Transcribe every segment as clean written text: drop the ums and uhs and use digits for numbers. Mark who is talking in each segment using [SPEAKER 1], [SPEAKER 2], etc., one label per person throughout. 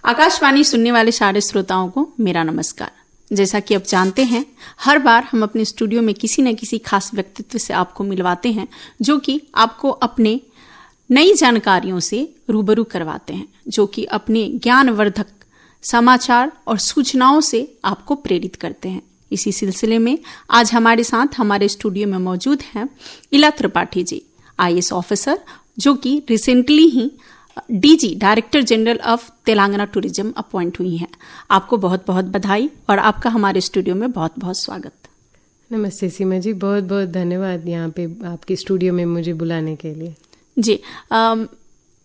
[SPEAKER 1] आकाशवाणी सुनने वाले सारे श्रोताओं को मेरा नमस्कार। जैसा कि आप जानते हैं, हर बार हम अपने स्टूडियो में किसी न किसी खास व्यक्तित्व से आपको मिलवाते हैं, जो कि आपको अपने नई जानकारियों से रूबरू करवाते हैं, जो कि अपने ज्ञानवर्धक समाचार और सूचनाओं से आपको प्रेरित करते हैं। इसी सिलसिले में आज हमारे साथ हमारे स्टूडियो में मौजूद हैं इला त्रिपाठी जी, IAS ऑफिसर, जो कि रिसेंटली ही DG director general of Telangana tourism appoint हुई हैं। आपको बहुत बहुत बधाई और आपका हमारे स्टूडियो में बहुत बहुत स्वागत।
[SPEAKER 2] नमस्ते सीमा जी, बहुत बहुत धन्यवाद यहाँ पे आपके स्टूडियो में मुझे बुलाने के लिए।
[SPEAKER 1] जी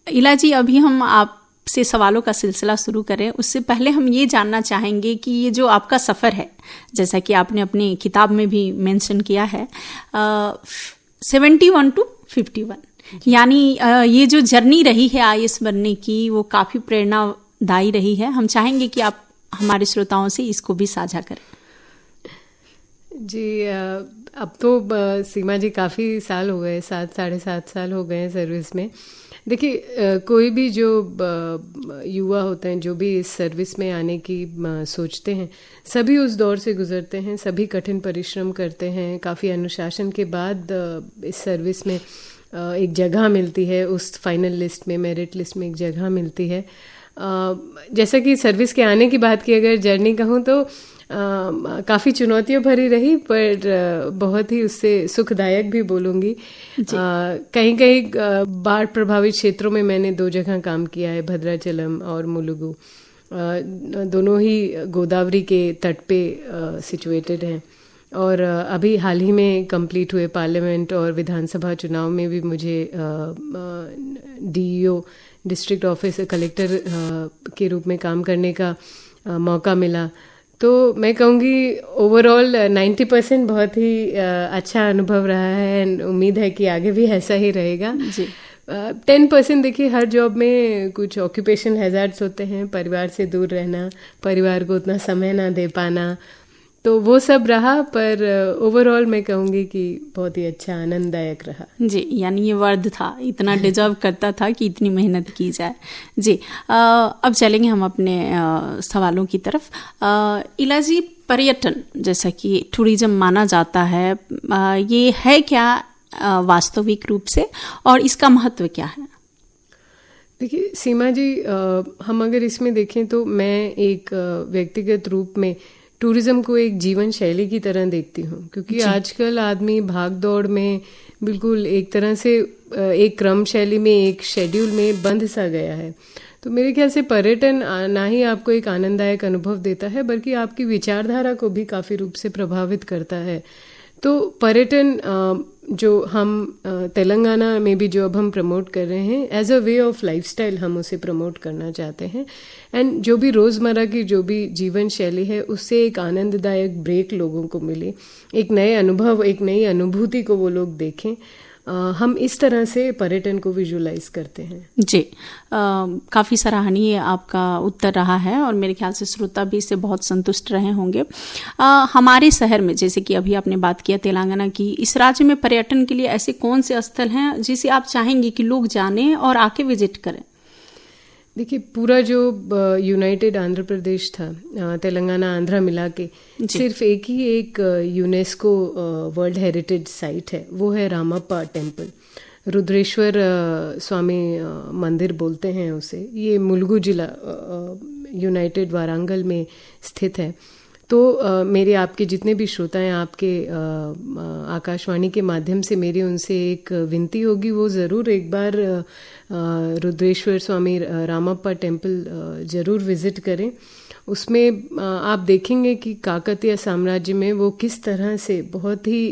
[SPEAKER 1] इला जी, अभी हम आपसे सवालों का सिलसिला शुरू करें उससे पहले हम ये जानना चाहेंगे कि ये जो आपका सफ़र है, जैसा कि आपने अपनी किताब में भी मेंशन किया है, 71 to 51, यानी ये जो जर्नी रही है IAS बनने की, वो काफ़ी प्रेरणादायी रही है। हम चाहेंगे कि आप हमारे श्रोताओं से इसको भी साझा करें।
[SPEAKER 2] जी, अब तो सीमा जी काफ़ी साल हो गए, 7-7.5 साल हो गए हैं सर्विस में। देखिए, कोई भी जो युवा होते हैं, जो भी इस सर्विस में आने की सोचते हैं, सभी उस दौर से गुजरते हैं, सभी कठिन परिश्रम करते हैं। काफ़ी अनुशासन के बाद इस सर्विस में एक जगह मिलती है, उस फाइनल लिस्ट में, मेरिट लिस्ट में एक जगह मिलती है। जैसा कि सर्विस के आने की बात की अगर जर्नी कहूँ तो काफ़ी चुनौतियों भरी रही, पर बहुत ही उससे सुखदायक भी बोलूँगी। कहीं कहीं बाढ़ प्रभावित क्षेत्रों में मैंने 2 जगह काम किया है, भद्राचलम और मुलुगु। दोनों ही गोदावरी के तट पे सिचुएटेड हैं। और अभी हाल ही में कंप्लीट हुए पार्लियामेंट और विधानसभा चुनाव में भी मुझे DEO डिस्ट्रिक्ट ऑफिस कलेक्टर के रूप में काम करने का मौका मिला। तो मैं कहूँगी ओवरऑल 90% बहुत ही अच्छा अनुभव रहा है, एंड उम्मीद है कि आगे भी ऐसा ही रहेगा। 10% देखिए, हर जॉब में कुछ ऑक्यूपेशन हैजार्ड्स होते हैं, परिवार से दूर रहना, परिवार को उतना समय ना दे पाना, तो वो सब रहा, पर ओवरऑल मैं कहूँगी कि बहुत ही अच्छा आनंददायक रहा।
[SPEAKER 1] जी, यानी ये वर्द था, इतना डिजर्व करता था कि इतनी मेहनत की जाए। जी, अब चलेंगे हम अपने सवालों की तरफ। इला जी, पर्यटन जैसा कि टूरिज्म माना जाता है, ये है क्या वास्तविक रूप से, और इसका महत्व क्या है?
[SPEAKER 2] देखिए सीमा जी, हम अगर इसमें देखें तो मैं एक व्यक्तिगत रूप में टूरिज्म को एक जीवन शैली की तरह देखती हूँ, क्योंकि आजकल आदमी भाग दौड़ में बिल्कुल एक तरह से एक क्रम शैली में, एक शेड्यूल में बंध सा गया है। तो मेरे ख्याल से पर्यटन ना ही आपको एक आनंददायक अनुभव देता है, बल्कि आपकी विचारधारा को भी काफ़ी रूप से प्रभावित करता है। तो पर्यटन जो हम तेलंगाना में भी जो अब हम प्रमोट कर रहे हैं, as a way of lifestyle हम उसे प्रमोट करना चाहते हैं। एंड जो भी रोज़मर्रा की जो भी जीवन शैली है, उससे एक आनंददायक ब्रेक लोगों को मिले, एक नए अनुभव, एक नई अनुभूति को वो लोग देखें। हम इस तरह से पर्यटन को विजुलाइज करते हैं।
[SPEAKER 1] जी, काफ़ी सराहनीय आपका उत्तर रहा है और मेरे ख्याल से श्रोता भी इससे बहुत संतुष्ट रहे होंगे। हमारे शहर में, जैसे कि अभी आपने बात किया तेलंगाना की, इस राज्य में पर्यटन के लिए ऐसे कौन से स्थल हैं जिसे आप चाहेंगे कि लोग जानें और आके विजिट करें?
[SPEAKER 2] देखिए, पूरा जो यूनाइटेड आंध्र प्रदेश था, तेलंगाना आंध्रा मिला के सिर्फ एक यूनेस्को वर्ल्ड हेरिटेज साइट है, वो है रामप्पा टेम्पल। रुद्रेश्वर स्वामी मंदिर बोलते हैं उसे। ये मुलुगु जिला यूनाइटेड वारंगल में स्थित है। तो मेरे आपके जितने भी श्रोता हैं, आपके आकाशवाणी के माध्यम से मेरी उनसे एक विनती होगी, वो ज़रूर एक बार रुद्रेश्वर स्वामी रामप्पा टेम्पल ज़रूर विज़िट करें। उसमें आप देखेंगे कि काकतीय साम्राज्य में वो किस तरह से बहुत ही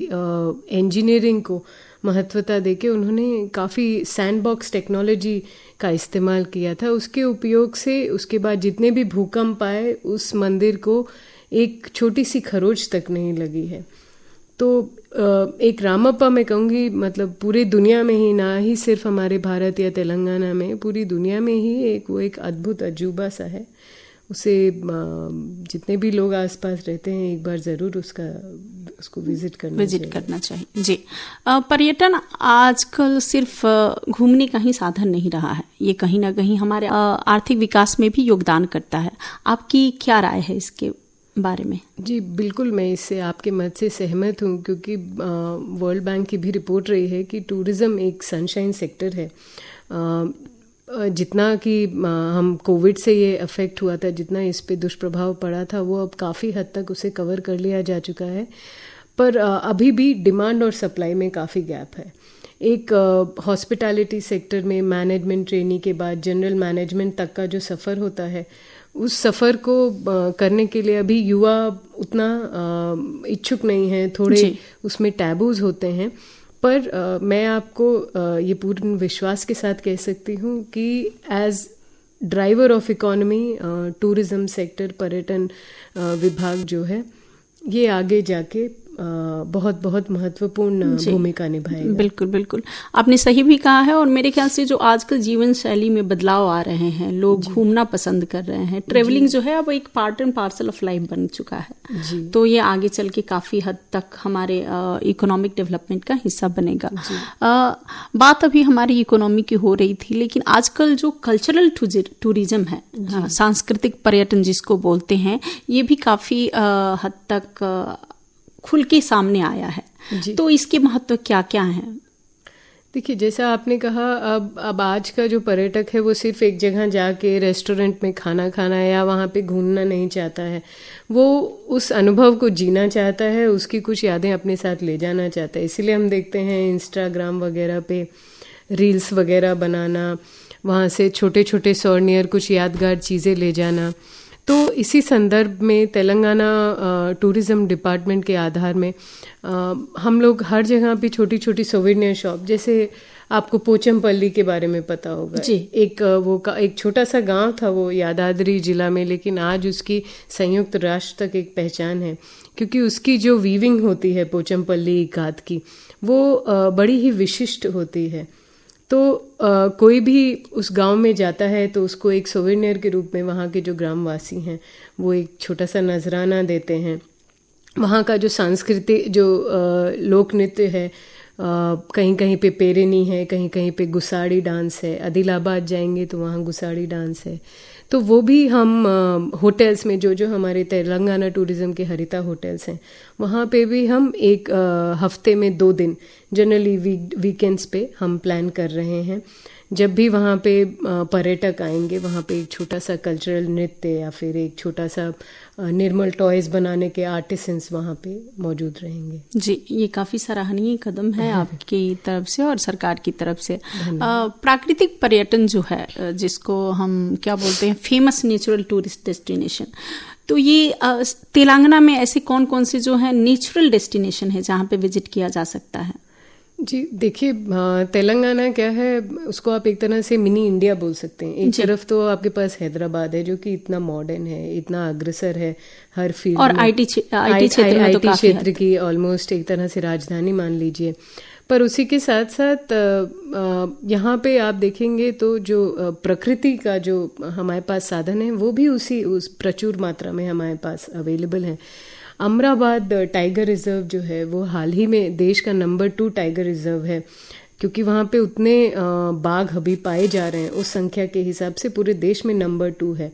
[SPEAKER 2] इंजीनियरिंग को महत्वता देके उन्होंने काफ़ी सैंडबॉक्स टेक्नोलॉजी का इस्तेमाल किया था। उसके उपयोग से उसके बाद जितने भी भूकंप आए, उस मंदिर को एक छोटी सी खरोच तक नहीं लगी है। तो एक रामप्पा मैं कहूँगी, मतलब पूरी दुनिया में ही, ना ही सिर्फ हमारे भारत या तेलंगाना में, पूरी दुनिया में ही वो एक अद्भुत अजूबा सा है। उसे जितने भी लोग आसपास रहते हैं, एक बार ज़रूर उसको विजिट करना
[SPEAKER 1] चाहिए। जी, पर्यटन आजकल सिर्फ घूमने का ही साधन नहीं रहा है, ये कहीं ना कहीं हमारे आर्थिक विकास में भी योगदान करता है। आपकी क्या राय है इसके बारे में?
[SPEAKER 2] जी बिल्कुल, मैं इससे आपके मत से सहमत हूँ, क्योंकि वर्ल्ड बैंक की भी रिपोर्ट रही है कि टूरिज़्म एक सनशाइन सेक्टर है। जितना कि हम कोविड से ये अफेक्ट हुआ था, जितना इस पे दुष्प्रभाव पड़ा था, वो अब काफ़ी हद तक उसे कवर कर लिया जा चुका है, पर अभी भी डिमांड और सप्लाई में काफ़ी गैप है। एक हॉस्पिटैलिटी सेक्टर में मैनेजमेंट ट्रेनी के बाद जनरल मैनेजमेंट तक का जो सफ़र होता है, उस सफ़र को करने के लिए अभी युवा उतना इच्छुक नहीं है, थोड़े उसमें टैबूज होते हैं। पर मैं आपको ये पूर्ण विश्वास के साथ कह सकती हूँ कि as driver of economy tourism sector, पर्यटन विभाग जो है, ये आगे जाके बहुत बहुत महत्वपूर्ण भूमिका निभाएगा।
[SPEAKER 1] बिल्कुल बिल्कुल, आपने सही भी कहा है। और मेरे ख्याल से जो आजकल जीवन शैली में बदलाव आ रहे हैं, लोग घूमना पसंद कर रहे हैं, ट्रेवलिंग जो है अब एक part and parcel of life बन चुका है, तो ये आगे चल के काफी हद तक हमारे इकोनॉमिक डेवलपमेंट का हिस्सा बनेगा। बात अभी हमारी इकोनॉमी की हो रही थी, लेकिन आजकल जो कल्चरल टूरिज्म है, सांस्कृतिक पर्यटन जिसको बोलते हैं, ये भी काफी हद तक खुल के सामने आया है। तो इसके महत्व क्या क्या हैं?
[SPEAKER 2] देखिए, जैसा आपने कहा, अब आज का जो पर्यटक है वो सिर्फ एक जगह जाके रेस्टोरेंट में खाना खाना या वहाँ पे घूमना नहीं चाहता है, वो उस अनुभव को जीना चाहता है, उसकी कुछ यादें अपने साथ ले जाना चाहता है। इसीलिए हम देखते हैं इंस्टाग्राम वगैरह पे रील्स वगैरह बनाना, वहाँ से छोटे छोटे सौर्नियर कुछ यादगार चीज़ें ले जाना। तो इसी संदर्भ में तेलंगाना टूरिज़्म डिपार्टमेंट के आधार में हम लोग हर जगह पे छोटी छोटी सोवेनियर शॉप, जैसे आपको पोचमपल्ली के बारे में पता होगा जी, एक छोटा सा गांव था वो यादाद्री जिला में, लेकिन आज उसकी संयुक्त राष्ट्र तक एक पहचान है, क्योंकि उसकी जो वीविंग होती है पोचमपल्ली इकात की, वो बड़ी ही विशिष्ट होती है। तो कोई भी उस गांव में जाता है तो उसको एक सोवेनियर के रूप में वहाँ के जो ग्रामवासी हैं वो एक छोटा सा नजराना देते हैं। वहाँ का जो सांस्कृतिक जो लोक नृत्य है, कहीं कहीं पे पेरेनी है, कहीं कहीं पे गुसाड़ी डांस है। आदिलाबाद जाएंगे तो वहाँ गुसाड़ी डांस है। तो वो भी हम होटल्स में जो हमारे तेलंगाना टूरिज़्म के हरिता होटल्स हैं, वहाँ पे भी हम एक हफ्ते में 2 दिन जनरली वीकेंड्स पे हम प्लान कर रहे हैं। जब भी वहाँ पे पर्यटक आएंगे, वहाँ पे एक छोटा सा कल्चरल नृत्य या फिर एक छोटा सा निर्मल टॉयज बनाने के आर्टिसंस वहाँ पे मौजूद रहेंगे।
[SPEAKER 1] जी, ये काफ़ी सराहनीय कदम है आपकी तरफ से और सरकार की तरफ से। प्राकृतिक पर्यटन जो है, जिसको हम क्या बोलते हैं, फेमस नेचुरल टूरिस्ट डेस्टिनेशन, तो ये तेलंगाना में ऐसे कौन कौन से जो है नेचुरल डेस्टिनेशन है जहाँ पे विजिट किया जा सकता है?
[SPEAKER 2] जी देखिए, तेलंगाना क्या है, उसको आप एक तरह से मिनी इंडिया बोल सकते हैं। एक तरफ तो आपके पास हैदराबाद है जो कि इतना मॉडर्न है, इतना अग्रसर है हर फील्ड
[SPEAKER 1] और आईटी
[SPEAKER 2] क्षेत्र की ऑलमोस्ट एक तरह से राजधानी मान लीजिए। पर उसी के साथ साथ यहाँ पे आप देखेंगे तो जो प्रकृति का जो हमारे पास साधन है वो भी उस प्रचुर मात्रा में हमारे पास अवेलेबल है। अमराबाद टाइगर रिजर्व जो है वो हाल ही में देश का नंबर 2 टाइगर रिजर्व है, क्योंकि वहाँ पे उतने बाघ अभी पाए जा रहे हैं, उस संख्या के हिसाब से पूरे देश में नंबर 2 है।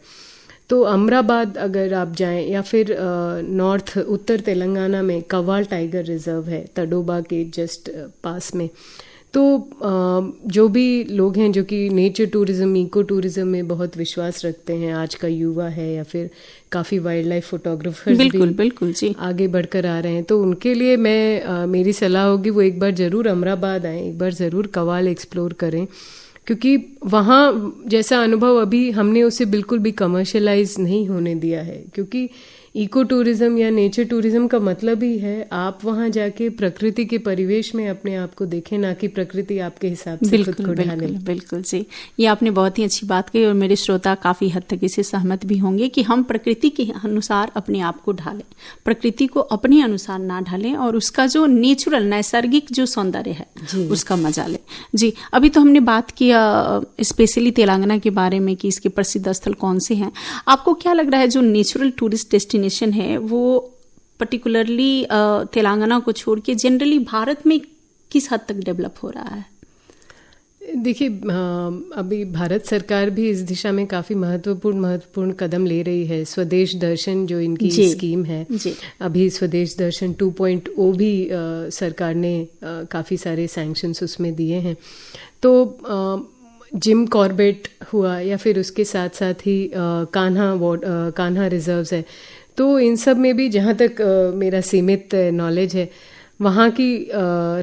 [SPEAKER 2] तो अमराबाद अगर आप जाएं, या फिर नॉर्थ उत्तर तेलंगाना में कव्वाल टाइगर रिजर्व है तडोबा के जस्ट पास में। तो जो भी लोग हैं जो कि नेचर टूरिज्म, इको टूरिज्म में बहुत विश्वास रखते हैं, आज का युवा है या फिर काफ़ी वाइल्ड लाइफ फोटोग्राफर्स
[SPEAKER 1] बिल्कुल जी
[SPEAKER 2] आगे बढ़कर आ रहे हैं, तो उनके लिए मेरी सलाह होगी वो एक बार ज़रूर अमराबाद आएँ, एक बार ज़रूर कव्वाल एक्सप्लोर करें, क्योंकि वहाँ जैसा अनुभव अभी हमने उसे बिल्कुल भी कमर्शलाइज नहीं होने दिया है। क्योंकि इको टूरिज्म या नेचर टूरिज्म का मतलब ही है आप वहाँ जाके प्रकृति के परिवेश में अपने आप को देखें, ना कि प्रकृति आपके हिसाब से खुद को ढाले।
[SPEAKER 1] बिल्कुल जी, ये आपने बहुत ही अच्छी बात कही और मेरे श्रोता काफी हद तक इससे सहमत भी होंगे कि हम प्रकृति के अनुसार अपने आप को ढालें, प्रकृति को अपने अनुसार ना ढालें और उसका जो नेचुरल नैसर्गिक जो सौंदर्य है उसका मजा लें। जी, अभी तो हमने बात किया स्पेशली तेलंगाना के बारे में कि इसके प्रसिद्ध स्थल कौन से हैं। आपको क्या लग रहा है जो नेचुरल टूरिस्ट डेस्टिनेशन है वो पर्टिकुलरली तेलंगाना को छोड़ के जनरली भारत में किस हद तक डेवलप हो रहा है?
[SPEAKER 2] देखिए, अभी भारत सरकार भी इस दिशा में काफ़ी महत्वपूर्ण कदम ले रही है। स्वदेश दर्शन जो इनकी स्कीम है, अभी स्वदेश दर्शन 2.0 भी सरकार ने काफ़ी सारे सैंक्शंस उसमें दिए हैं। तो जिम कॉर्बेट हुआ या फिर उसके साथ साथ ही कान्हा रिजर्व्स है, तो इन सब में भी जहाँ तक मेरा सीमित नॉलेज है, वहाँ की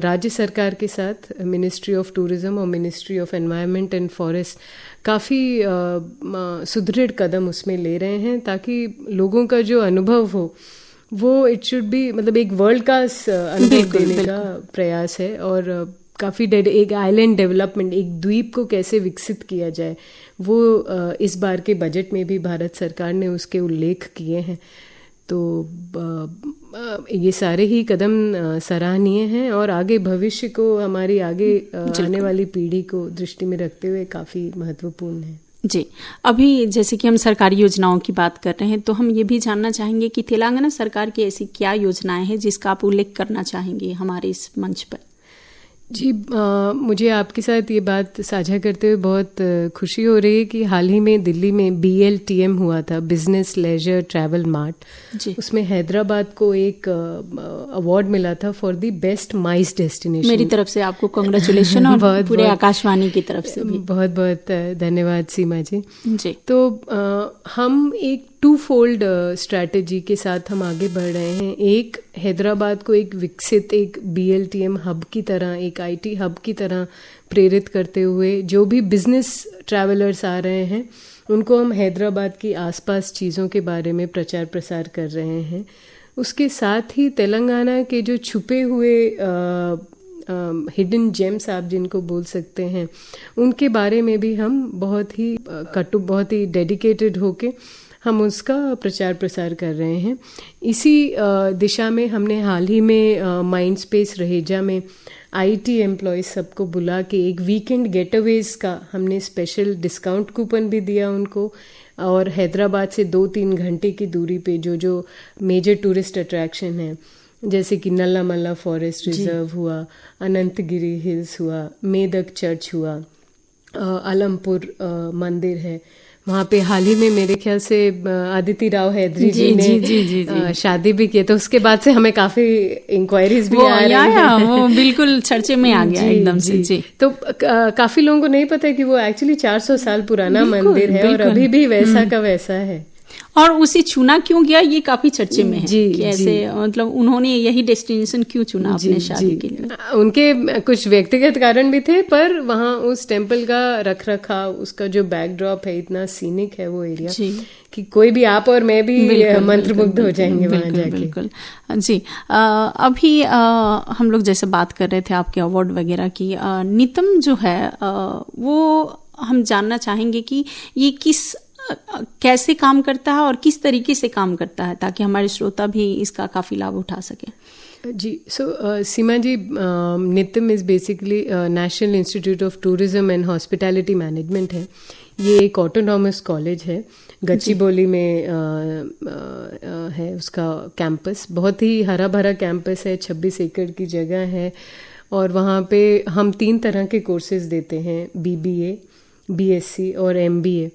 [SPEAKER 2] राज्य सरकार के साथ मिनिस्ट्री ऑफ टूरिज्म और ministry of environment and forest काफ़ी सुदृढ़ कदम उसमें ले रहे हैं, ताकि लोगों का जो अनुभव हो वो इट शुड बी, मतलब एक वर्ल्ड क्लास अनुभव देने का प्रयास है। और काफ़ी एक आइलैंड डेवलपमेंट, एक द्वीप को कैसे विकसित किया जाए, वो इस बार के बजट में भी भारत सरकार ने उसके उल्लेख किए हैं। तो ये सारे ही कदम सराहनीय हैं और आगे भविष्य को, हमारी आगे आने वाली पीढ़ी को दृष्टि में रखते हुए काफ़ी महत्वपूर्ण है।
[SPEAKER 1] जी, अभी जैसे कि हम सरकारी योजनाओं की बात कर रहे हैं, तो हम ये भी जानना चाहेंगे कि तेलंगाना सरकार की ऐसी क्या योजनाएं हैं जिसका आप उल्लेख करना चाहेंगे हमारे इस मंच पर?
[SPEAKER 2] जी, मुझे आपके साथ ये बात साझा करते हुए बहुत खुशी हो रही है कि हाल ही में दिल्ली में BLTM हुआ था, बिजनेस लेजर ट्रैवल मार्ट। उसमें हैदराबाद को एक अवार्ड मिला था for the best mice destination.
[SPEAKER 1] मेरी तरफ से आपको कांग्रेचुलेशन और पूरे आकाशवाणी की तरफ से भी
[SPEAKER 2] बहुत बहुत धन्यवाद सीमा जी। तो हम एक 2-fold स्ट्रैटेजी के साथ हम आगे बढ़ रहे हैं। एक, हैदराबाद को एक विकसित, एक BLTM हब की तरह, एक IT हब की तरह प्रेरित करते हुए, जो भी बिजनेस ट्रैवलर्स आ रहे हैं उनको हम हैदराबाद की आसपास चीज़ों के बारे में प्रचार प्रसार कर रहे हैं। उसके साथ ही तेलंगाना के जो छुपे हुए हिडन जेम्स आप जिनको बोल सकते हैं, उनके बारे में भी हम बहुत ही डेडिकेटेड होके हम उसका प्रचार प्रसार कर रहे हैं। इसी दिशा में हमने हाल ही में माइंड स्पेस रहेजा में IT एम्प्लॉयज़ सबको बुला के एक वीकेंड गेटअवेज का हमने स्पेशल डिस्काउंट कूपन भी दिया उनको। और हैदराबाद से 2-3 घंटे की दूरी पे जो मेजर टूरिस्ट अट्रैक्शन है, जैसे कि नल्लामल्ला फॉरेस्ट रिजर्व हुआ, अनंतगिरी हिल्स हुआ, मेदक चर्च हुआ, अलमपुर मंदिर है, वहाँ पे हाल ही में मेरे ख्याल से आदिति राव हैदरी जी ने शादी भी की, तो उसके बाद से हमें काफी इंक्वायरीज भी आ रही हैं।
[SPEAKER 1] वो बिल्कुल चर्चे में आ गया एकदम से। जी,
[SPEAKER 2] तो काफी लोगों को नहीं पता है कि वो एक्चुअली 400 साल पुराना मंदिर है और अभी भी वैसा का वैसा है।
[SPEAKER 1] और उसे चुना क्यों गया, ये काफी चर्चे में है। जी, ऐसे मतलब उन्होंने यही डेस्टिनेशन क्यों चुना अपने शादी के लिए?
[SPEAKER 2] उनके कुछ व्यक्तिगत कारण भी थे, पर वहाँ उस टेम्पल का रखरखाव, उसका जो बैकड्रॉप है, इतना सीनिक है वो एरिया कि कोई भी, आप और मैं भी मंत्रमुग्ध हो जाएंगे वहाँ जाके।
[SPEAKER 1] बिल्कुल जी। अभी हम लोग जैसे बात कर रहे थे आपके अवार्ड वगैरह की, नितम जो है वो हम जानना चाहेंगे कि ये कैसे काम करता है और किस तरीके से काम करता है, ताकि हमारे श्रोता भी इसका काफ़ी लाभ उठा सके।
[SPEAKER 2] जी, Seema ji, NITHM is basically national institute of tourism and hospitality management है। ये एक ऑटोनॉमस कॉलेज है, गच्चीबोली में है उसका कैंपस। बहुत ही हरा भरा कैंपस है, 26 एकड़ की जगह है और वहाँ पे हम 3 तरह के कोर्सेज देते हैं, BBA, BSc और MBA।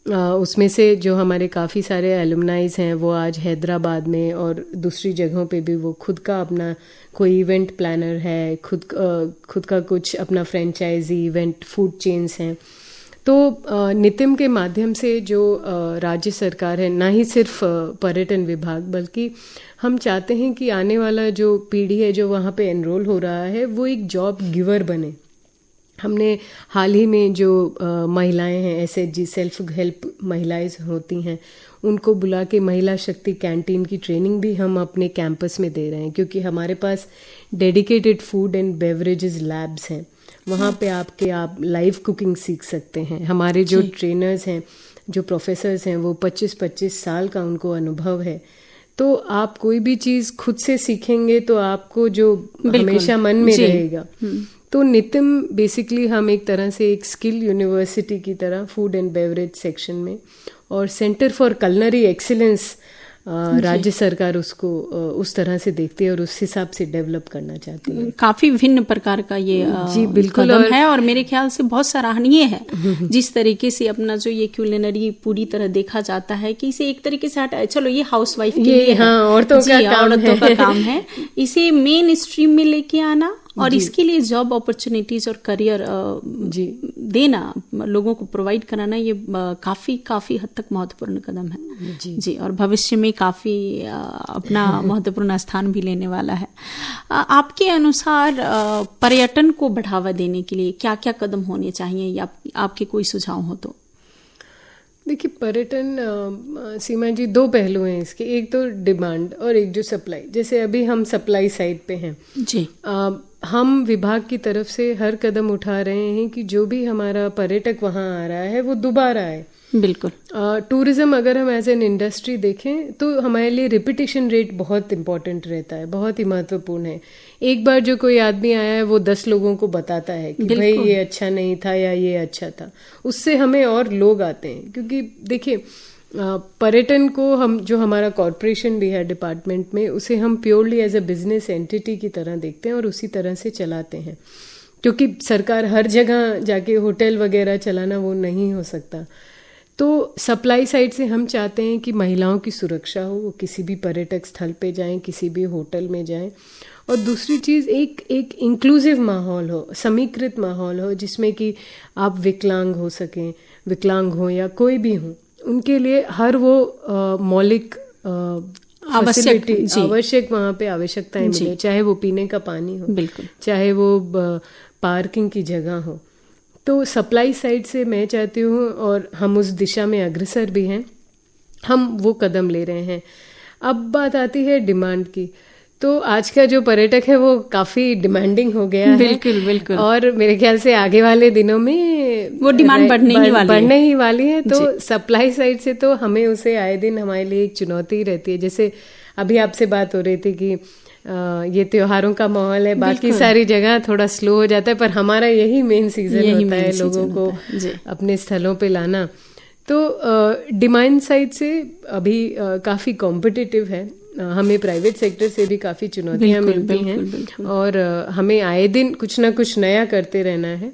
[SPEAKER 2] उसमें से जो हमारे काफ़ी सारे एलुमनाइज हैं वो आज हैदराबाद में और दूसरी जगहों पे भी वो खुद का अपना कोई इवेंट प्लानर है, खुद का कुछ अपना फ्रेंचाइजी इवेंट फूड चेन्स हैं। तो नितिम के माध्यम से जो राज्य सरकार है, ना ही सिर्फ पर्यटन विभाग, बल्कि हम चाहते हैं कि आने वाला जो पीढ़ी है जो वहाँ पे एनरोल हो रहा है वो एक जॉब गिवर बने। हमने हाल ही में जो महिलाएं हैं, SHG सेल्फ हेल्प महिलाएं होती हैं, उनको बुला के महिला शक्ति कैंटीन की ट्रेनिंग भी हम अपने कैंपस में दे रहे हैं, क्योंकि हमारे पास dedicated food and beverages labs हैं। वहाँ पे आप लाइव कुकिंग सीख सकते हैं। हमारे जो ट्रेनर्स हैं, जो प्रोफेसर्स हैं, वो 25-25 साल का उनको अनुभव है। तो आप कोई भी चीज़ खुद से सीखेंगे तो आपको जो हमेशा मन में रहेगा। तो नितिम बेसिकली हम एक तरह से एक स्किल यूनिवर्सिटी की तरह फूड एंड बेवरेज सेक्शन में और सेंटर फॉर कलनरी एक्सीलेंस राज्य सरकार उसको उस तरह से देखती है और उस हिसाब से डेवलप करना चाहती है।
[SPEAKER 1] काफी भिन्न प्रकार का ये
[SPEAKER 2] जी बिल्कुल
[SPEAKER 1] कदम है और मेरे ख्याल से बहुत सराहनीय है जिस तरीके से अपना जो ये क्यूलिनरी पूरी तरह देखा जाता है कि इसे एक तरीके से हटाए, चलो ये हाउसवाइफ के लिए है,
[SPEAKER 2] औरतों
[SPEAKER 1] का काम है, इसे मेन स्ट्रीम में लेके आना और इसके लिए जॉब अपॉर्चुनिटीज और करियर देना, लोगों को प्रोवाइड कराना, ये काफी हद तक महत्वपूर्ण कदम है जी और भविष्य में काफी अपना महत्वपूर्ण स्थान भी लेने वाला है। आपके अनुसार पर्यटन को बढ़ावा देने के लिए क्या क्या कदम होने चाहिए या आपके कोई सुझाव हो तो?
[SPEAKER 2] देखिए, पर्यटन सीमा जी दो पहलू हैं इसके, एक तो डिमांड और एक जो सप्लाई। जैसे अभी हम सप्लाई साइड पे हैं जी, हम विभाग की तरफ से हर कदम उठा रहे हैं कि जो भी हमारा पर्यटक वहाँ आ रहा है वो दोबारा आए।
[SPEAKER 1] बिल्कुल।
[SPEAKER 2] टूरिज्म अगर हम एज एन इंडस्ट्री देखें तो हमारे लिए रिपीटिशन रेट बहुत इम्पोर्टेंट रहता है, बहुत ही महत्वपूर्ण है। एक बार जो कोई आदमी आया है वो 10 लोगों को बताता है कि भाई ये अच्छा नहीं था या ये अच्छा था, उससे हमें और लोग आते हैं। क्योंकि देखिए, पर्यटन को हम जो हमारा कॉरपोरेशन भी है डिपार्टमेंट में, उसे हम purely as a business entity की तरह देखते हैं और उसी तरह से चलाते हैं। क्योंकि सरकार हर जगह जाके होटल वगैरह चलाना वो नहीं हो सकता। तो सप्लाई साइड से हम चाहते हैं कि महिलाओं की सुरक्षा हो, वो किसी भी पर्यटक स्थल पे जाएं, किसी भी होटल में जाएं। और दूसरी चीज़, एक इंक्लूसिव माहौल हो, समीकृत माहौल हो, जिसमें कि आप विकलांग हो सकें, विकलांग हो या कोई भी हो, उनके लिए हर वो मौलिक आवश्यक वहाँ पे आवश्यकताएं मिले, चाहे वो पीने का पानी हो, बिल्कुल, चाहे वो पार्किंग की जगह हो। तो सप्लाई साइड से मैं चाहती हूँ और हम उस दिशा में अग्रसर भी हैं, हम वो कदम ले रहे हैं। अब बात आती है डिमांड की, तो आज का जो पर्यटक है वो काफी डिमांडिंग हो गया है। बिल्कुल। और मेरे ख्याल से आगे वाले दिनों में वो डिमांड बढ़ने ही वाली है। तो सप्लाई साइड से तो हमें उसे आए दिन हमारे लिए एक चुनौती रहती है। जैसे अभी आपसे बात हो रही थी कि ये त्योहारों का माहौल है, बाकी सारी जगह थोड़ा स्लो हो जाता है, पर हमारा यही मेन सीजन होता है लोगों को अपने स्थलों पे लाना। तो डिमांड साइड से अभी काफी कॉम्पिटिटिव है, हमें प्राइवेट सेक्टर से भी काफी चुनौतियां मिलती हैं और हमें आए दिन कुछ ना कुछ नया करते रहना है,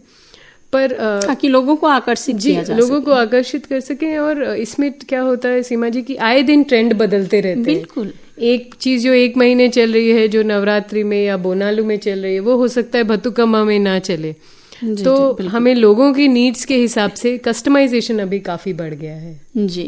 [SPEAKER 2] पर
[SPEAKER 1] ताकि लोगों को आकर्षित किया जा
[SPEAKER 2] लोगों को आकर्षित कर सकें। और इसमें क्या होता है सीमा जी की आए दिन ट्रेंड बदलते रहते हैं। बिल्कुल, एक चीज जो एक महीने चल रही है, जो नवरात्रि में या बोनालू में चल रही है, वो हो सकता है बथुकम्मा में ना चले। तो हमें लोगों की नीड्स के हिसाब से कस्टमाइजेशन अभी काफी बढ़ गया है
[SPEAKER 1] जी,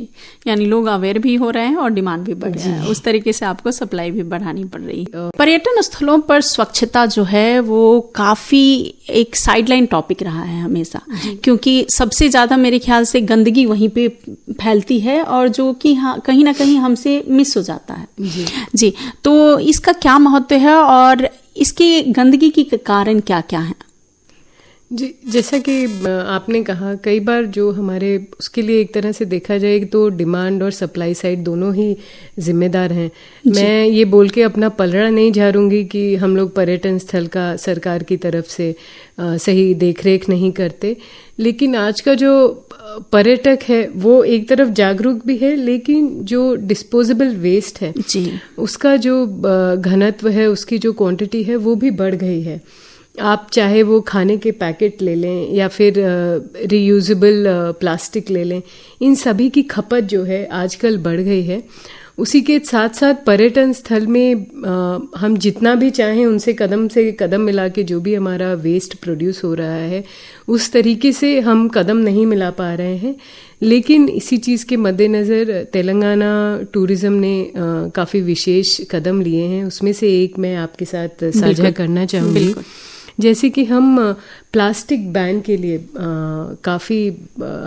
[SPEAKER 1] यानी लोग अवेयर भी हो रहे हैं और डिमांड भी बढ़ गया है, उस तरीके से आपको सप्लाई भी बढ़ानी पड़ रही है। पर्यटन स्थलों पर स्वच्छता जो है वो काफी एक साइडलाइन टॉपिक रहा है हमेशा, क्योंकि सबसे ज्यादा मेरे ख्याल से गंदगी वहीं पे फैलती है और जो कि कहीं ना कहीं हमसे मिस हो जाता है जी। तो इसका क्या महत्व है और इसके गंदगी की कारण क्या क्या है?
[SPEAKER 2] जी, जैसा कि आपने कहा, कई बार जो हमारे उसके लिए एक तरह से देखा जाए तो डिमांड और सप्लाई साइड दोनों ही जिम्मेदार हैं। मैं ये बोल के अपना पलड़ा नहीं झाड़ूंगी कि हम लोग पर्यटन स्थल का सरकार की तरफ से सही देखरेख नहीं करते, लेकिन आज का जो पर्यटक है वो एक तरफ जागरूक भी है, लेकिन जो डिस्पोजेबल वेस्ट है उसका जो घनत्व है, उसकी जो क्वांटिटी है वो भी बढ़ गई है। आप चाहे वो खाने के पैकेट ले लें या फिर रीयूजेबल प्लास्टिक ले लें, इन सभी की खपत जो है आजकल बढ़ गई है। उसी के साथ साथ पर्यटन स्थल में हम जितना भी चाहें उनसे कदम से कदम मिला के जो भी हमारा वेस्ट प्रोड्यूस हो रहा है उस तरीके से हम कदम नहीं मिला पा रहे हैं। लेकिन इसी चीज़ के मद्देनज़र तेलंगाना टूरिज़्म ने काफ़ी विशेष कदम लिए हैं, उसमें से एक मैं आपके साथ साझा करना चाहूँगी। जैसे कि हम प्लास्टिक बैन के लिए काफ़ी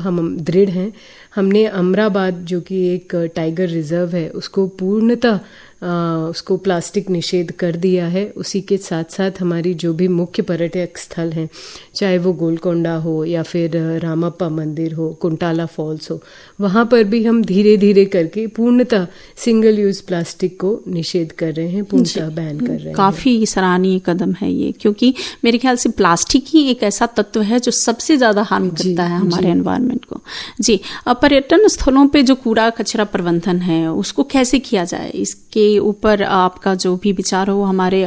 [SPEAKER 2] हम दृढ़ हैं। हमने अमराबाद जो कि एक टाइगर रिजर्व है उसको पूर्णतः उसको प्लास्टिक निषेध कर दिया है। उसी के साथ साथ हमारी जो भी मुख्य पर्यटक स्थल हैं, चाहे वो गोलकोंडा हो या फिर रामप्पा मंदिर हो, कुंटाला फॉल्स हो, वहाँ पर भी हम धीरे धीरे करके पूर्णतः सिंगल यूज प्लास्टिक को निषेध कर रहे हैं, पूर्णतः बैन कर रहे हैं।
[SPEAKER 1] काफी सराहनीय कदम है ये, क्योंकि मेरे ख्याल से प्लास्टिक ही एक ऐसा तत्व है जो सबसे ज्यादा हार्म करता है हमारे एनवायरनमेंट को। जी, पर्यटन स्थलों पे जो कूड़ा कचरा प्रबंधन है उसको कैसे किया जाए, इसके ऊपर आपका जो भी विचार हो हमारे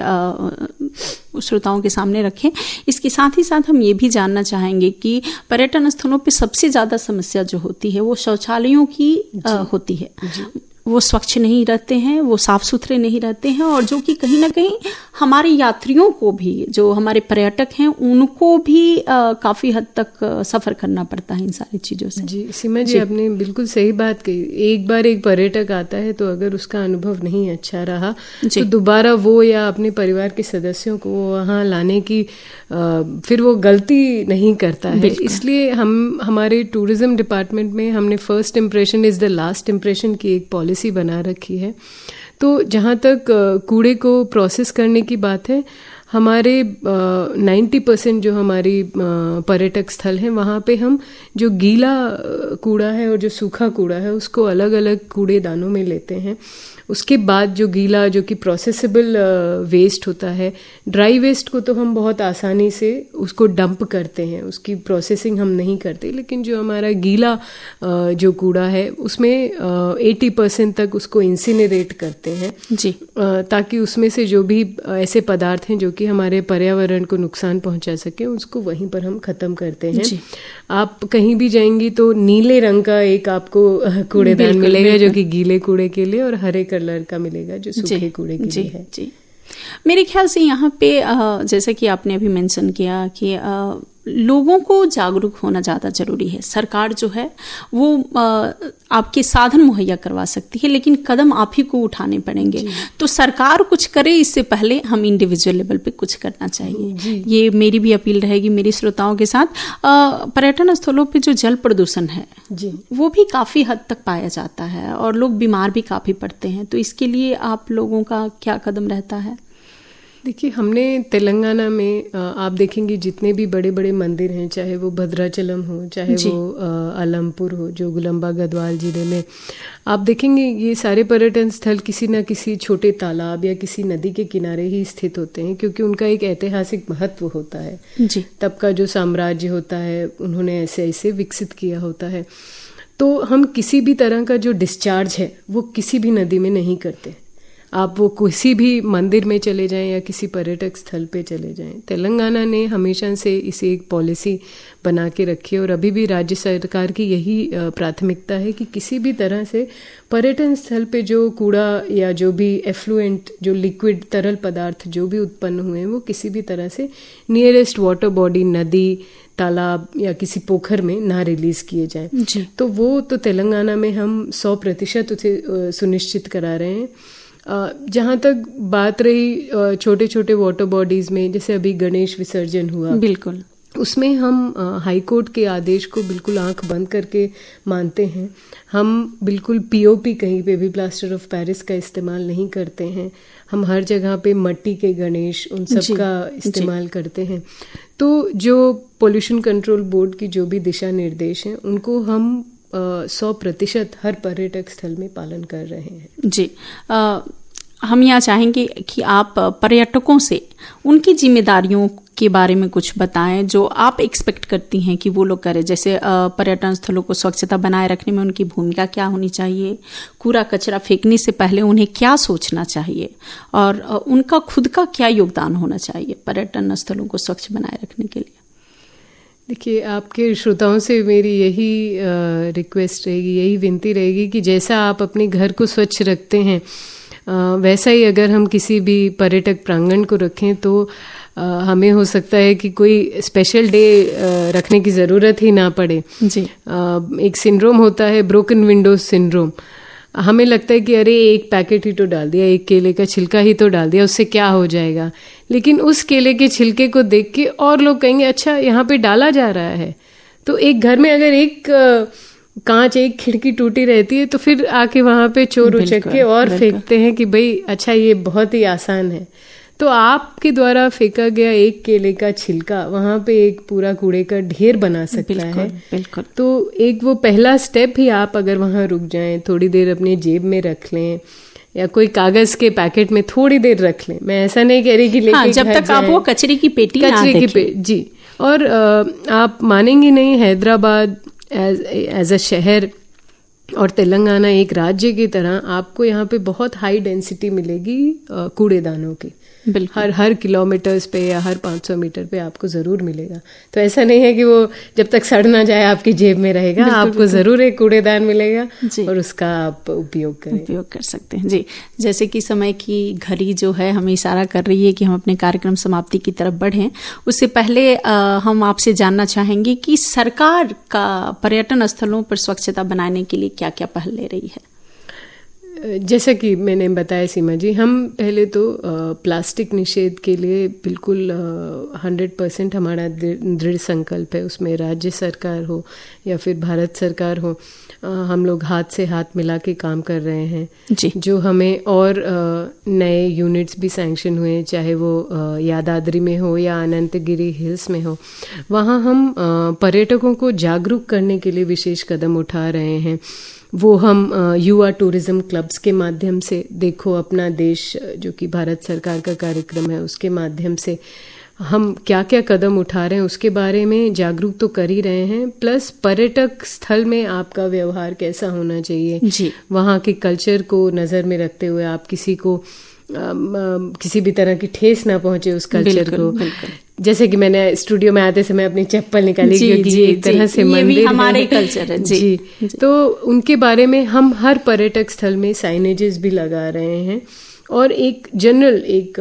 [SPEAKER 1] श्रोताओं के सामने रखें। इसके साथ ही साथ हम ये भी जानना चाहेंगे कि पर्यटन स्थलों पे सबसे ज्यादा समस्या जो होती है वो शौचालयों की होती है। वो स्वच्छ नहीं रहते हैं, वो साफ सुथरे नहीं रहते हैं, और जो कि कहीं ना कहीं हमारे यात्रियों को भी, जो हमारे पर्यटक हैं, उनको भी काफी हद तक सफर करना पड़ता है इन सारी चीजों से।
[SPEAKER 2] जी सीमा जी, आपने बिल्कुल सही बात कही। एक बार एक पर्यटक आता है तो अगर उसका अनुभव नहीं अच्छा रहा तो दोबारा वो या अपने परिवार के सदस्यों को वहाँ लाने की फिर वो गलती नहीं करता है। इसलिए हम हमारे टूरिज्म डिपार्टमेंट में हमने first impression is the last impression की एक पॉलिसी बना रखी है। तो जहाँ तक कूड़े को प्रोसेस करने की बात है, हमारे 90% जो हमारी पर्यटक स्थल हैं वहाँ पे हम जो गीला कूड़ा है और जो सूखा कूड़ा है उसको अलग अलग कूड़ेदानों में लेते हैं। उसके बाद जो गीला, जो कि प्रोसेसेबल वेस्ट होता है, ड्राई वेस्ट को तो हम बहुत आसानी से उसको डंप करते हैं, उसकी प्रोसेसिंग हम नहीं करते। लेकिन जो हमारा गीला जो कूड़ा है उसमें 80% तक उसको इंसिनरेट करते हैं जी, ताकि उसमें से जो भी ऐसे पदार्थ हैं जो कि हमारे पर्यावरण को नुकसान पहुंचा सके उसको वहीं पर हम खत्म करते हैं। आप कहीं भी जाएंगी तो नीले रंग का एक आपको कूड़ेदान मिलेगा जो कि गीले कूड़े के लिए, और हरे कलर का मिलेगा जो सूखे कूड़े के लिए है। जी,
[SPEAKER 1] मेरे ख्याल से यहाँ पे जैसे कि आपने अभी मेंशन किया कि लोगों को जागरूक होना ज़्यादा जरूरी है। सरकार जो है वो आपके साधन मुहैया करवा सकती है, लेकिन कदम आप ही को उठाने पड़ेंगे। तो सरकार कुछ करे इससे पहले हम इंडिविजुअल लेवल पे कुछ करना चाहिए। ये मेरी भी अपील रहेगी मेरी श्रोताओं के साथ। पर्यटन स्थलों पे जो जल प्रदूषण है वो भी काफ़ी हद तक पाया जाता है और लोग बीमार भी काफ़ी पड़ते हैं। तो इसके लिए आप लोगों का क्या कदम रहता है?
[SPEAKER 2] देखिए, हमने तेलंगाना में आप देखेंगे जितने भी बड़े बड़े मंदिर हैं, चाहे वो भद्राचलम हो, चाहे वो अलमपुर हो जो गुलंबा गढ़वाल जिले में, आप देखेंगे ये सारे पर्यटन स्थल किसी न किसी छोटे तालाब या किसी नदी के किनारे ही स्थित होते हैं, क्योंकि उनका एक ऐतिहासिक महत्व होता है जी। तब का जो साम्राज्य होता है उन्होंने ऐसे ऐसे विकसित किया होता है। तो हम किसी भी तरह का जो डिस्चार्ज है वो किसी भी नदी में नहीं करते। आप वो किसी भी मंदिर में चले जाएं या किसी पर्यटक स्थल पे चले जाएं, तेलंगाना ने हमेशा से इसे एक पॉलिसी बना के रखी है और अभी भी राज्य सरकार की यही प्राथमिकता है कि किसी भी तरह से पर्यटन स्थल पे जो कूड़ा या जो भी एफ्लुएंट, जो लिक्विड तरल पदार्थ जो भी उत्पन्न हुए हैं वो किसी भी तरह से नियरेस्ट वाटर बॉडी, नदी, तालाब या किसी पोखर में ना रिलीज किए जाएं। तो वो तो तेलंगाना में हम 100% उसे सुनिश्चित करा रहे हैं। जहाँ तक बात रही छोटे छोटे वाटर बॉडीज में, जैसे अभी गणेश विसर्जन हुआ, बिल्कुल उसमें हम हाई कोर्ट के आदेश को बिल्कुल आंख बंद करके मानते हैं। हम बिल्कुल पीओपी, कहीं पे भी प्लास्टर ऑफ पेरिस का इस्तेमाल नहीं करते हैं। हम हर जगह पे मिट्टी के गणेश उन सब का इस्तेमाल करते हैं। तो जो पोल्यूशन कंट्रोल बोर्ड की जो भी दिशा निर्देश हैं उनको हम 100% हर पर्यटक स्थल में पालन कर रहे हैं जी।
[SPEAKER 1] हम यहाँ चाहेंगे कि आप पर्यटकों से उनकी जिम्मेदारियों के बारे में कुछ बताएं जो आप एक्सपेक्ट करती हैं कि वो लोग करें। जैसे पर्यटन स्थलों को स्वच्छता बनाए रखने में उनकी भूमिका क्या होनी चाहिए, कूड़ा कचरा फेंकने से पहले उन्हें क्या सोचना चाहिए और उनका खुद का क्या योगदान होना चाहिए पर्यटन स्थलों को स्वच्छ बनाए रखने के लिए।
[SPEAKER 2] देखिए, आपके श्रोताओं से मेरी यही रिक्वेस्ट रहेगी, यही विनती रहेगी कि जैसा आप अपने घर को स्वच्छ रखते हैं वैसा ही अगर हम किसी भी पर्यटक प्रांगण को रखें तो हमें हो सकता है कि कोई स्पेशल डे रखने की ज़रूरत ही ना पड़े जी। एक सिंड्रोम होता है ब्रोकन विंडोज सिंड्रोम। हमें लगता है कि अरे एक पैकेट ही तो डाल दिया, एक केले का छिलका ही तो डाल दिया, उससे क्या हो जाएगा। लेकिन उस केले के छिलके को देख के और लोग कहेंगे अच्छा यहाँ पे डाला जा रहा है। तो एक घर में अगर एक कांच एक खिड़की टूटी रहती है तो फिर आके वहां पे चोर उचक के और फेंकते हैं कि भाई अच्छा ये बहुत ही आसान है। तो आपके द्वारा फेंका गया एक केले का छिलका वहां पे एक पूरा कूड़े का ढेर बना सकता है।
[SPEAKER 1] बिल्कुल। तो
[SPEAKER 2] एक वो पहला स्टेप ही आप अगर वहां रुक जाएं, थोड़ी देर अपने जेब में रख लें या कोई कागज के पैकेट में थोड़ी देर रख लें। मैं ऐसा नहीं कह रही कि लेके
[SPEAKER 1] जब तक आप वो कचरे की पेटी
[SPEAKER 2] जी। और आप मानेंगी नहीं, हैदराबाद एज अ शहर और तेलंगाना एक राज्य की तरह आपको यहाँ पे बहुत हाई डेंसिटी मिलेगी कूड़ेदानों की। हर किलोमीटर्स पे या हर 500 मीटर पे आपको जरूर मिलेगा। तो ऐसा नहीं है कि वो जब तक सड़ ना जाए आपकी जेब में रहेगा, आपको जरूर एक कूड़ेदान मिलेगा और उसका आप उपयोग
[SPEAKER 1] कर सकते हैं जी। जैसे कि समय की घड़ी जो है हमें इशारा कर रही है कि हम अपने कार्यक्रम समाप्ति की तरफ बढ़ें, उससे पहले हम आपसे जानना चाहेंगे कि सरकार का पर्यटन स्थलों पर स्वच्छता बनाने के लिए क्या क्या पहल ले रही है।
[SPEAKER 2] जैसा कि मैंने बताया सीमा जी, हम पहले तो प्लास्टिक निषेध के लिए बिल्कुल 100% हमारा दृढ़ संकल्प है। उसमें राज्य सरकार हो या फिर भारत सरकार हो, हम लोग हाथ से हाथ मिला के काम कर रहे हैं जी। जो हमें और नए यूनिट्स भी सैंक्शन हुए, चाहे वो यादाद्री में हो या अनंतगिरी हिल्स में हो, वहाँ हम पर्यटकों को जागरूक करने के लिए विशेष कदम उठा रहे हैं। वो हम युवा टूरिज्म क्लब्स के माध्यम से, देखो अपना देश जो कि भारत सरकार का कार्यक्रम है, उसके माध्यम से हम क्या क्या कदम उठा रहे हैं उसके बारे में जागरूक तो कर ही रहे हैं। प्लस पर्यटक स्थल में आपका व्यवहार कैसा होना चाहिए जी। वहाँ के कल्चर को नज़र में रखते हुए आप किसी को किसी भी तरह की ठेस ना पहुंचे उस कल्चर को। जैसे कि मैंने स्टूडियो में आते समय अपनी चप्पल निकाली क्योंकि ये एक तरह से मंदिर
[SPEAKER 1] हमारे कल्चर है जी।
[SPEAKER 2] तो उनके बारे में हम हर पर्यटक स्थल में साइनेजेस भी लगा रहे हैं और एक जनरल एक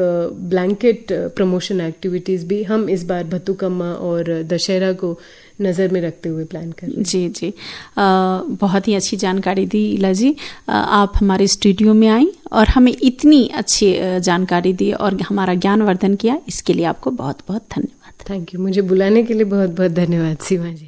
[SPEAKER 2] ब्लैंकेट प्रमोशन एक्टिविटीज भी हम इस बार बथुकम्मा और दशहरा को नज़र में रखते हुए प्लान कर रहे हैं।
[SPEAKER 1] जी जी, बहुत ही अच्छी जानकारी दी इला जी। आप हमारे स्टूडियो में आई और हमें इतनी अच्छी जानकारी दी और हमारा ज्ञानवर्धन किया, इसके लिए आपको बहुत बहुत धन्यवाद।
[SPEAKER 2] Thank you. मुझे बुलाने के लिए बहुत बहुत धन्यवाद सीमा जी।